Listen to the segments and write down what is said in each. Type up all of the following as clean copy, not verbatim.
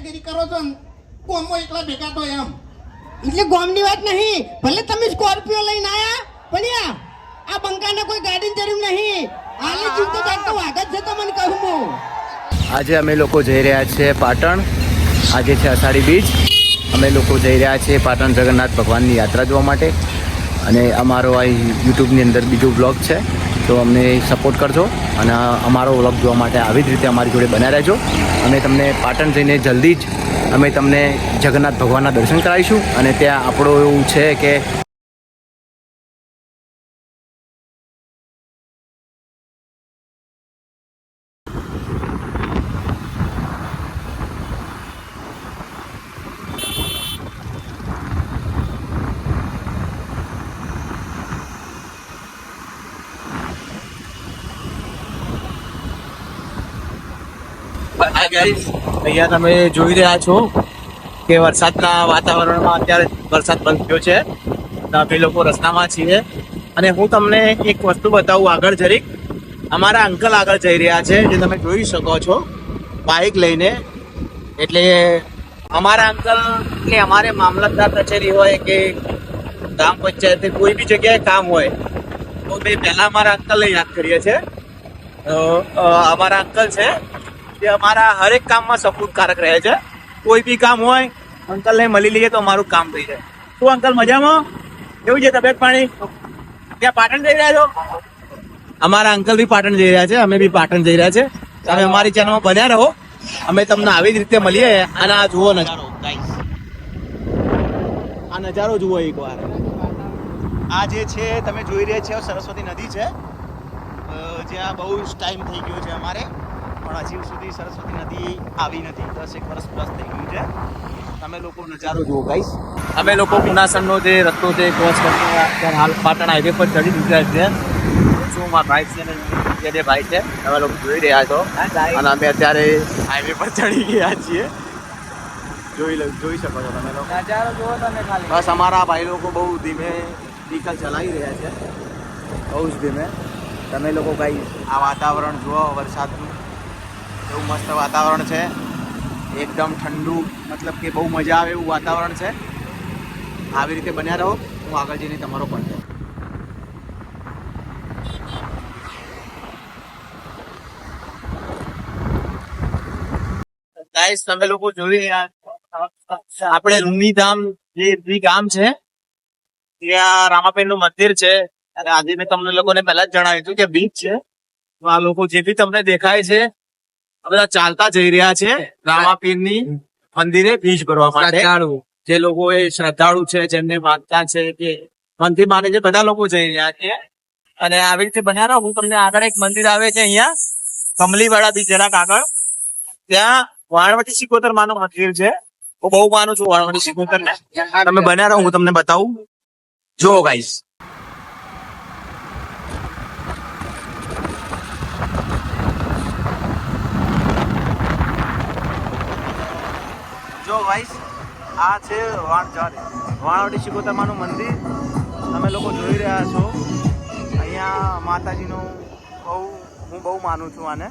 દાદાગીરી કરો છો ને કોમમાં એકલા ભેગા તો એમ એટલે ગોમની વાત નહીં, ભલે તમે સ્કોર્પિયો લઈને આયા પણ આ બંકાને કોઈ ગાડી જરૂર નહીં. હાલે જીવતો જાગતો વાઘ જ છે તો મને કહું હું. આજે અમે લોકો જઈ રહ્યા છીએ પાટણ. આજે છે અષાઢી બીજ. અમે લોકો જઈ રહ્યા છીએ પાટણ જગન્નાથ ભગવાનની યાત્રા જોવા માટે. અને અમારો આ યુટ્યુબની અંદર બીજો બ્લોગ છે, તો અમને સપોર્ટ કરજો અને અમારો વ્લોગ જોવા માટે આવી જ રીતે અમારી જોડે બન્યા રહેજો. અમે તમને પાટણ જઈને જલ્દી જ અમે તમને જગન્નાથ ભગવાનના દર્શન કરાવીશું. અને ત્યાં આપણો એવું છે કે અહીંયા તમે જોઈ રહ્યા છો કે વરસાદના વાતાવરણમાં અત્યારે વરસાદ બંધ થયો છે. અમે લોકો રસ્તામાં છીએ અને હું તમને એક વસ્તુ બતાવું આગળ જરીક. અમારા અંકલ આગળ જઈ રહ્યા છે, જે તમે જોઈ શકો છો બાઇક લઈને. એટલે અમારા અંકલ કે અમારે મામલતદાર કચેરી હોય કે ગ્રામ પંચાયત કોઈ બી જગ્યાએ કામ હોય તો મેં પહેલા અમારા અંકલને યાદ કરીએ છીએ. અમારા અંકલ છે જે અમારા હરેક કામમાં સપોર્ટકારક રહે છે. કોઈ બી કામ હોય અંકલને મળી લઈએ તો અમારું કામ થઈ જાય. શું અંકલ મજામાં? કેવું છે તબિયત પાણી? ત્યાં પાટણ જઈ રહ્યા છો? અમારા અંકલ બી પાટણ જઈ રહ્યા છે, અમે બી પાટણ જઈ રહ્યા છે. તમે અમારી ચેનલમાં બન્યા રહો, અમે તમને આવી જ રીતે મળીએ. અને આ જુઓ નજારો, આ નજારો જુઓ એકવાર. આ જે છે તમે જોઈ રહ્યા છો સરસ્વતી નદી છે, જ્યાં બહુ જ ટાઈમ થઈ ગયો છે અમારે, પણ હજી સુધી સરસ્વતી નદી આવી નથી. 10 વર્ષ પ્લસ થઈ ગયું છે. તમે લોકો નજારો જુઓ ગાઈસ. અમે લોકો પુનાસરનો જે રસ્તો છે ક્રોસ કરીને અત્યારે હાલ પાટણ હાઈવે પર ચડી ચૂક્યા છે. શું મારા ભાઈ છે ને જે ભાઈ છે તમે લોકો જોઈ રહ્યા છો. અને અમે અત્યારે હાઈવે પર ચડી ગયા છીએ. જોઈ શકો છો તમે લોકો નજારો જુઓ તમે ખાલી. બસ અમારા ભાઈ લોકો બહુ ધીમે વ્હીકલ ચલાવી રહ્યા છે, બહુ જ ધીમે. તમે લોકો ગાઈસ આ વાતાવરણ જુઓ વરસાદનું. એવું મસ્ત વાતાવરણ છે, એકદમ ઠંડુ, મતલબ કે બહુ મજા આવે એવું વાતાવરણ છે. આવી રીતે બન્યા રહો, હું આગળ જઈને તમારો કોન્ટેક્ટ. ગાઈસ તમે લોકો જોઈ આપણે રૂનીધામ જે ગામ છે ત્યાં રામાપીર નું મંદિર છે. અને આજે મેં તમને લોકોને પહેલા જ જણાવ્યું હતું કે બીચ છે. તો આ લોકો જે બી તમને દેખાય છે આ બધા ચાલતા જઈ રહ્યા છે રામાપીરની મંદિરે બીજ ભરવા માટે. જે લોકો એ શ્રદ્ધાળુ છે, જેમને માનતા છે કે મનથી માને છે, બધા લોકો જઈ રહ્યા છે. અને આવી રીતે બન્યા રહો. હું તમને આગળ એક મંદિર આવે છે અહીંયા કમલીવાળા બીચ જરાક આગળ, ત્યાં વાણવટી સિકોતર માનું મંદિર છે. હું બહુ માનું છું વાણવટી સિકોતર ને. તમે બન્યા રહો, હું તમને બતાવું. જો ગાઈસ આ છે વાણવટી સિકોતરમાનું મંદિર. તમે લોકો જોઈ રહ્યા છો અહીંયા માતાજીનું હું બહુ માનું છું આને.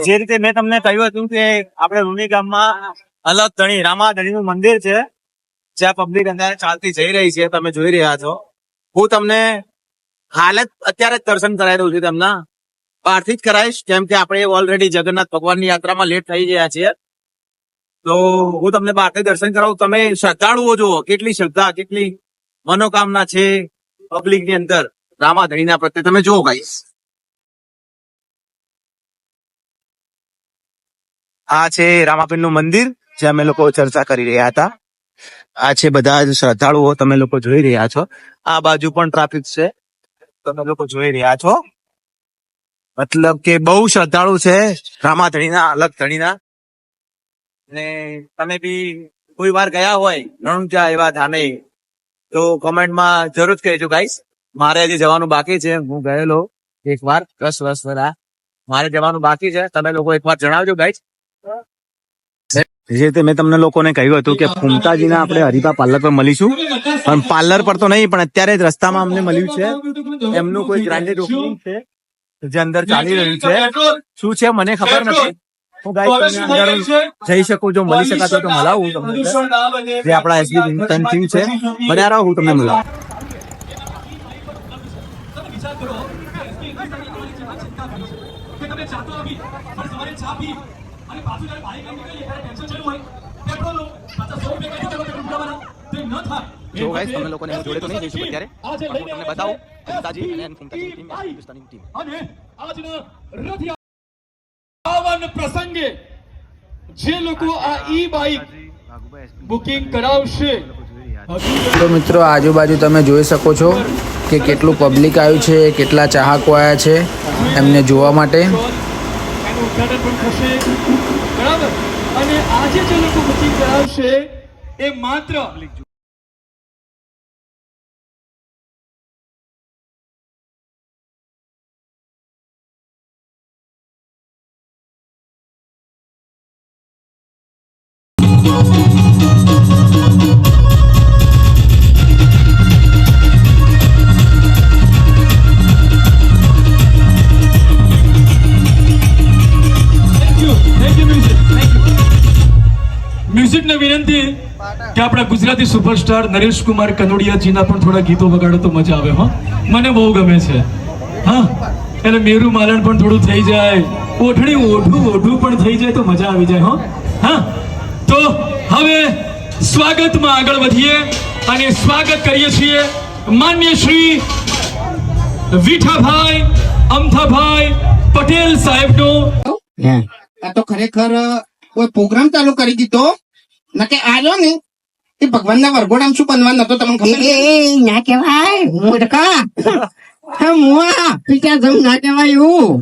જે રીતે મેં તમને કહ્યું હતું કે આપણે રૂની ગામમાં અલગ ધણી રામાધણીનું મંદિર છે, જ્યાં પબ્લિક અત્યારે ચાલતી જઈ રહી છે. તમે જોઈ રહ્યા છો. હું તમને હાલ જ અત્યારે જ દર્શન કરાવી દઉં છું. તમને બહારથી જ કરાવીશ, કેમ કે આપણે ઓલરેડી જગન્નાથ ભગવાનની યાત્રામાં લેટ થઈ ગયા છીએ. તો હું તમને બહારથી દર્શન કરાવું. તમે શ્રદ્ધાળુઓ જુઓ, કેટલી શ્રદ્ધા, કેટલી મનોકામના છે પબ્લિક ની અંદર રામાધણીના પ્રત્યે. તમે જુઓ ગાઈસ. આ છે રામાપીર નું મંદિર જે અમે લોકો ચર્ચા કરી રહ્યા હતા. આ છે બધા જ શ્રદ્ધાળુઓ, તમે લોકો જોઈ રહ્યા છો. આ બાજુ પણ ટ્રાફિક છે, તમે લોકો જોઈ રહ્યા છો. મતલબ કે બહુ શ્રદ્ધાળુ છે રામાધણીના, અલગ ધણીના. ને તમે બી કોઈ વાર ગયા હોય રણુજા એવા ધામે તો કમેન્ટમાં જરૂર કહેજો ગાઈસ. મારે હજી જવાનું બાકી છે. હું ગયેલો એક વાર 10 વર્ષ પહેલા. મારે જવાનું બાકી છે. તમે લોકો એક વાર જણાવજો ગાઈસ. જે રીતે મેં તમને લોકોને કહ્યું હતું કે ફૂમતાજીના આપણે હરિભા પાર્લર પર મળીશું, પણ પાર્લર પર તો નહીં, પણ અત્યારે જ રસ્તામાં અમને મળ્યું છે. એમનું કોઈ ગ્રાન્ડેડ ઓપનિંગ છે જે અંદર ચાલી રહ્યું છે. શું છે મને ખબર નથી, હું ગાઈસ તમને અંદર જઈ શકું, જો મળી શકાતો તો મળાવું તમને, જે આપણા એસબી ટીમ છે. બન્યા રહો, હું તમને મળાવું. જો ગાઈસ તમે લોકોને હું જોડે તો નહીં જઈ શકું અત્યારે, પણ હું તમને બતાવું ફૂમતાજી અને ફૂમતાજીની ટીમ, હિન્દુસ્તાની ટીમ. અને આજના રથ પાવન પ્રસંગે જે લોકો આ ઈ બાઇક બુકિંગ કરાવશે, તો મિત્રો આજુબાજુ તમે જોઈ શકો છો કે કેટલું પબ્લિક આવ્યું છે, કેટલા ચાહકો આવ્યા છે એમને જોવા માટે. એનું ઉદ્ઘાટન પણ થશે, બરાબર. અને આજે જે લોકો બુકિંગ કરાવશે એ માત્ર મ્યુઝિકને વિનંતી કે આપણા ગુજરાતી સુપરસ્ટાર નરેશ કુમાર કનોડિયાજીના પણ થોડા ગીતો વગાડો તો મજા આવે. હા, મને બહુ ગમે છે. હા, એટલે મેરુ માલણ પણ થોડું થઈ જાય, ઓઠણી ઓઢું પણ થઈ જાય તો મજા આવી જાય. હા, તો હવે સ્વાગતમાં આગળ વધીએ અને સ્વાગત કરીએ છીએ માન્ય શ્રી વિઠાભાઈ અમથાભાઈ પટેલ સાહેબનું. આ તો ખરેખર કોઈ પ્રોગ્રામ ચાલુ કરી દીધો ના કે આવ્યો ને એ ભગવાનના વરઘોડામાં શું બનવાનું હતો તમને ખબર છે? ના કેવાય મૂર્ખા. મુઆ પીટા જમ ના કેવાય એવું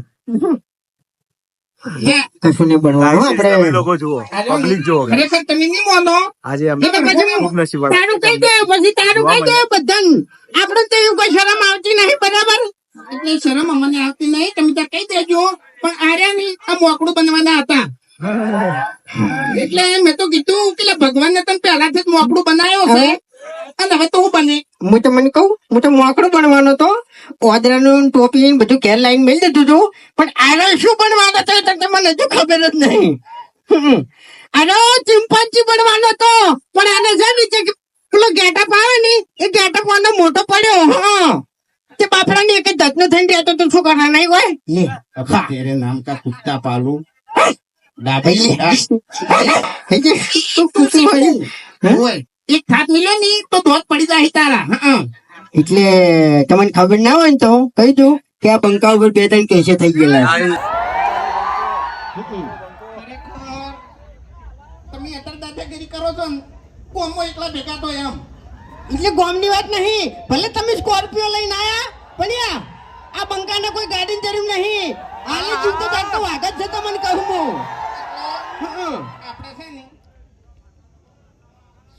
કશું નહીં બનવાનું તમે આપણે. લોકો જુઓ, પબ્લિક જુઓ. ખરેખર તમે નહીં માનો આજે અમે એ તો પછી ખૂબ નસીબવાળા. તારું કઈ દે પછી તારું કઈ દે બધાને. આપણે તો એવું કઈ શરમ આવતી નહીં, બરાબર? એટલે શરમ અમને આવતી નહીં, તમે ત્યાં કહી દેજો. પણ આર્યા નહીં, આ મોકળું બનવાના હતા એટલે મેં તો કીધું કે ભગવાનને તમે પહેલાથી જ મોકળું બનાવ્યો છે અને હવે તો હું બને. હું તમને કહું, હું તો મોકળો બનવાનો હતો, ઓદરાનું ટોપી બધું ઘેર લાઈન મેળ દીધું હતું, પણ આરો શું બનવાનો હતો એ તો મને હજુ ખબર જ નહીં. આરો ચિંપાંજી બનવાનો હતો, પણ આને છે નીચે પેલો ગેટઅપ આવે ને એ ગેટઅપ આનો મોટો પડ્યો. હા, તે બાપડાની એક જ ધતનો થઈને રહેતો તો શું કરવા નહીં હોય લે. તેરે નામ કા કુત્તા પાલું એક હાથ મિલ્યો ની તો દોત પડી જાય તારા. એટલે તમને ખબર ના હોય ને તો કહી દઉં કે આ પંખા ઉપર બે ત્રણ કેસે થઈ ગયેલા. ખરેખર તમે અત્યારે દાદાગીરી કરો છો ને કોમો એકલા ભેગા તો એમ. એટલે ગોમની વાત નહીં, ભલે તમે સ્કોર્પિયો લઈને આયા, પણ આ બંકાને કોઈ ગાડી જરૂર નહીં. આલે જીવતો જાગતો વાઘ જ છે તો મને કહું હું. આપણે છે ને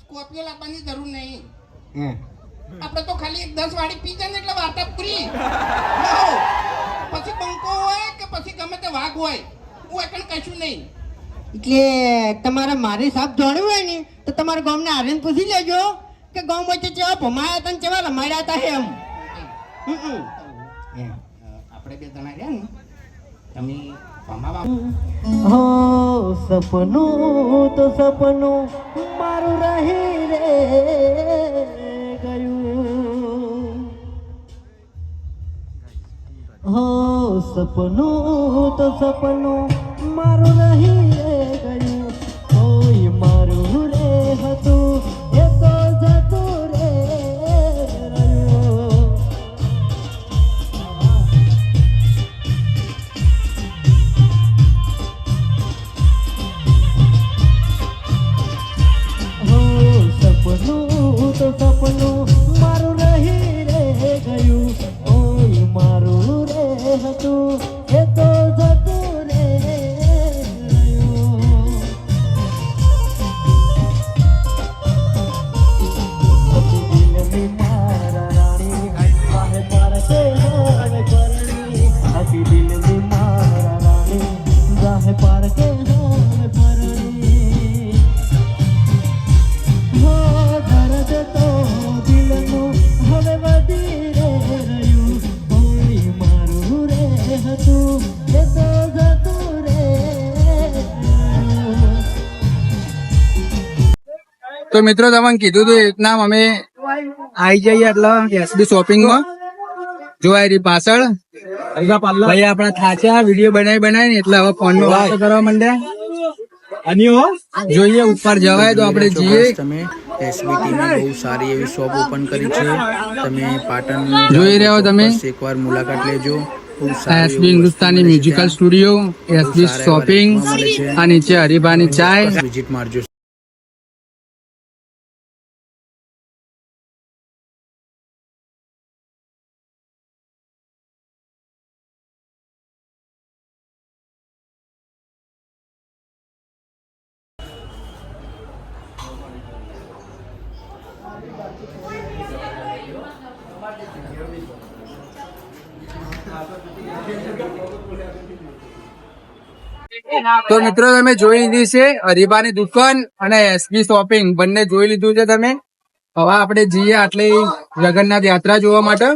સ્કોર્પિયો લાવવાની જરૂર નહીં. આપણે તો ખાલી એક 10 વાળી પી જાય ને એટલે વાર્તા પૂરી. પછી બંકો હોય કે પછી ગમે તે વાઘ હોય, હું એકણ કશું નહીં. એટલે તમારે મારી સાપ જાણવું હોય ને તો તમારા ગામને આવીને પૂછી લેજો કે ગામ વચ્ચે કેવા ભમાયા હતા ને કેવા રમાડ્યા હતા એમ. આપણે બે જણા રહ્યા ને તમે ભમાવા હો સપનું તો સપનું મારું રહી રે ગયું. હો સપનું તો સપનું મારું રહી રે ગયું. કોઈ મારું રે હતું એ તો જતું રે રહ્યું. હો સપનું તો સપનું મારું રહી રે ગયું. ઓય મારું રે હતું એ તો જતું રે રહ્યું. તો મિત્રો તમને કીધું હતું એ રીતના અમે આવી જઈએ એટલે એસબી શોપિંગમાં જોવાય રહી પાછળ ભાઈ આપણા થાચા વિડીયો બનાવી એટલે હવે ફોનમાં વાતો કરવા માંડ્યા જોઈએ ઉપર જવાય તો આપણે જઈએ. તમે એસબીટી ની બહુ સારી એવી શોપ ઓપન કરી છે. તમે પાટણ જોઈ રહ્યા હો તમે એકવાર મુલાકાત લેજો. SB Hindustani musical studio, SB shopping, આ નીચે હરિભાની ચાય વિઝિટ મારજો. તો મિત્રો તમે જોઈ લીધી છે હરિભાની દુકાન અને એસબી શોપિંગ બંને જોઈ લીધું છે તમે. હવે આપણે જઈએ આટલી જગન્નાથ યાત્રા જોવા માટે.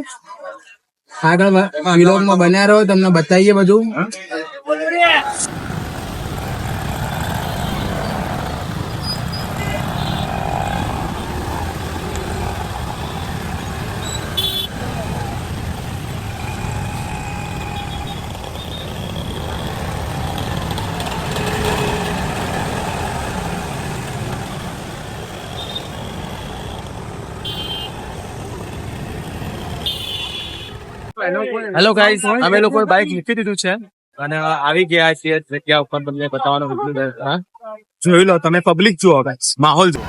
આગળ વિલોગમાં બન્યા રહો, તમને બતાવીએ બધું. હેલો ગાઈસ, અમે લોકો બાઇક મૂકી દીધું છે અને આવી ગયા છીએ જગ્યા ઉપર. તમને બતાવવાનો જોઈ લો તમે, પબ્લિક જુઓ ગાઈસ, માહોલ જુઓ.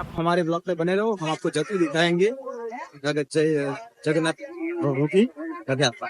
आप हमारे ब्लॉग पे बने रहो, हम आपको जल्दी दिखाएंगे जगन्नाथ प्रभु की रथ यात्रा.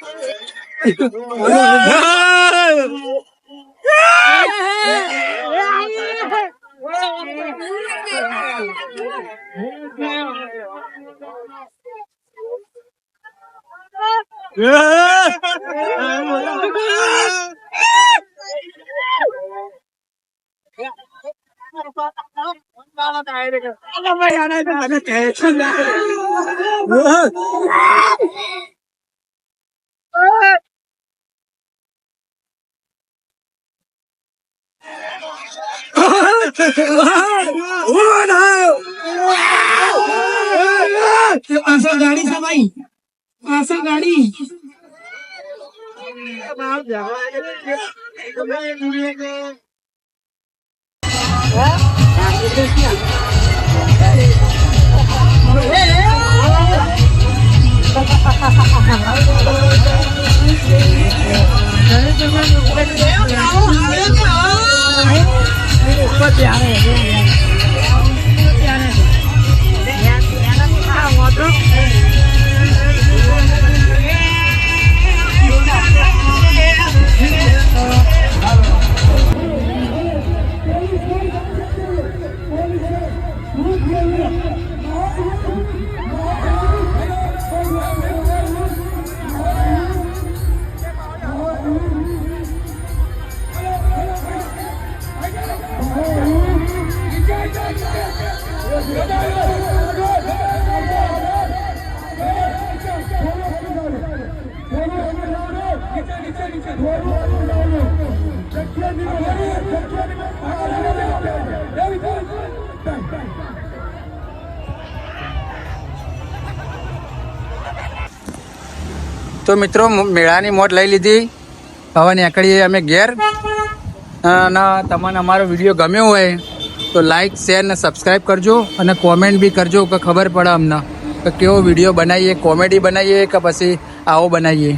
पासा गाड़ी से भाई, पासा गाड़ी. તો મિત્રો મેળાની મોજ લઈ લીધી, હવે નીકળીએ અમે ઘેર. અને તમને અમારો વિડીયો ગમ્યો હોય તો લાઈક, શેર ને સબસ્ક્રાઈબ કરજો અને કોમેન્ટ બી કરજો કે ખબર પડે અમને કે કેવો વિડીયો બનાવીએ, કોમેડી બનાવીએ કે પછી આવો બનાવીએ.